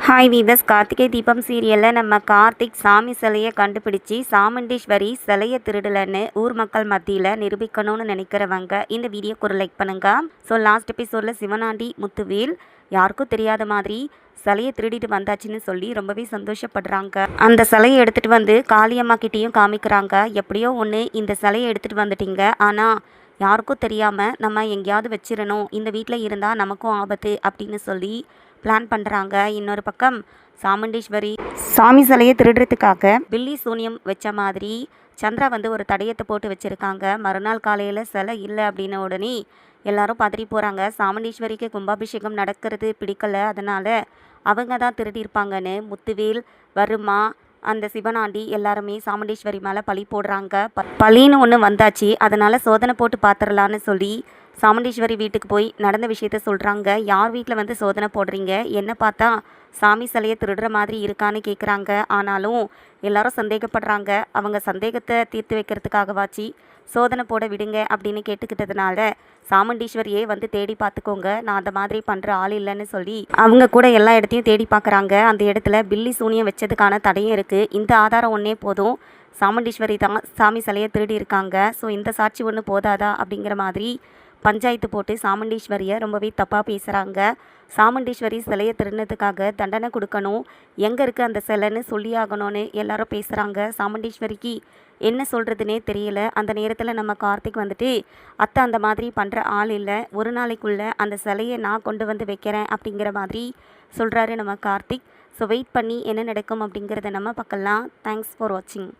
Hi viewers, Karthigai Deepam சீரியலில் நம்ம கார்த்திக் சாமி சிலையை கண்டுபிடிச்சி சாமுண்டீஸ்வரி சிலையை திருடலன்னு ஊர் மக்கள் மத்தியில் நிரூபிக்கணும்னு நினைக்கிறவங்க இந்த வீடியோக்கு ஒரு லைக் பண்ணுங்க. ஸோ லாஸ்ட் எபிசோடில் சிவனாண்டி முத்துவேல் யாருக்கும் தெரியாத மாதிரி சிலையை திருடிட்டு வந்தாச்சுன்னு சொல்லி ரொம்பவே சந்தோஷப்படுறாங்க. அந்த சிலையை எடுத்துகிட்டு வந்து காளியம்மா கிட்டேயும் காமிக்கிறாங்க. எப்படியோ ஒன்று இந்த சிலையை எடுத்துகிட்டு வந்துட்டீங்க, ஆனால் யாருக்கும் தெரியாமல் நம்ம எங்கேயாவது வச்சிடணும், இந்த வீட்டில் இருந்தால் நமக்கும் ஆபத்து அப்படின்னு சொல்லி பிளான் பண்ணுறாங்க. இன்னொரு பக்கம் சாமுண்டீஸ்வரி சாமி சிலையை திருடுறதுக்காக பில்லி சூனியம் வச்ச மாதிரி சந்திரா வந்து ஒரு தடயத்தை போட்டு வச்சுருக்காங்க. மறுநாள் காலையில் சிலை இல்லை அப்படின்ன உடனே எல்லாரும் பதறி போகிறாங்க. சாமுண்டீஸ்வரிக்கு கும்பாபிஷேகம் நடக்கிறது பிடிக்கலை, அதனால் அவங்க தான் திருடியிருப்பாங்கன்னு முத்துவேல், வருமா, அந்த சிவனாண்டி எல்லாருமே சாமுண்டீஸ்வரி மேலே பழி போடுறாங்க. பழின்னு ஒன்று வந்தாச்சு, அதனால் சோதனை போட்டு பார்த்துடலான்னு சொல்லி சாமுண்டீஸ்வரி வீட்டுக்கு போய் நடந்த விஷயத்த சொல்கிறாங்க. யார் வீட்டில் வந்து சோதனை போடுறீங்க, என்ன பார்த்தா சாமி சிலையை திருடுற மாதிரி இருக்கான்னு கேட்குறாங்க. ஆனாலும் எல்லாரும் சந்தேகப்படுறாங்க. அவங்க சந்தேகத்தை தீர்த்து வைக்கிறதுக்காகவாச்சு சோதனை போட விடுங்க அப்படின்னு கேட்டுக்கிட்டதுனால சாமுண்டீஸ்வரியே வந்து தேடி பார்த்துக்கோங்க, நான் அந்த மாதிரி பண்ணுற ஆள் இல்லைன்னு சொல்லி அவங்க கூட எல்லா இடத்தையும் தேடி பார்க்குறாங்க. அந்த இடத்துல பில்லி சூனியம் வச்சதுக்கான தடையும் இருக்குது. இந்த ஆதாரம் ஒன்றே போதும், சாமுண்டீஸ்வரி தான் சாமி சிலையை திருடி இருக்காங்க. ஸோ இந்த சாட்சி ஒன்று போதாதா அப்படிங்கிற மாதிரி பஞ்சாயத்து போட்டு சாமுண்டீஸ்வரியை ரொம்பவே தப்பாக பேசுகிறாங்க. சாமுண்டீஸ்வரி சிலையை திருடினதுக்காக தண்டனை கொடுக்கணும், எங்கே இருக்குது அந்த சிலைன்னு சொல்லி ஆகணும்னு எல்லாரும் பேசுகிறாங்க. சாமுண்டீஸ்வரிக்கு என்ன சொல்கிறதுனே தெரியல. அந்த நேரத்தில் நம்ம கார்த்திக் வந்துட்டு, அத்தை அந்த மாதிரி பண்ணுற ஆள் இல்லை, ஒரு நாளைக்குள்ளே அந்த சிலையை நான் கொண்டு வந்து வைக்கிறேன் அப்படிங்கிற மாதிரி சொல்கிறாரு நம்ம கார்த்திக். ஸோ வெயிட் பண்ணி என்ன நடக்கும் அப்படிங்கிறத நம்ம பார்க்கலாம். தேங்க்ஸ் ஃபார் வாட்சிங்.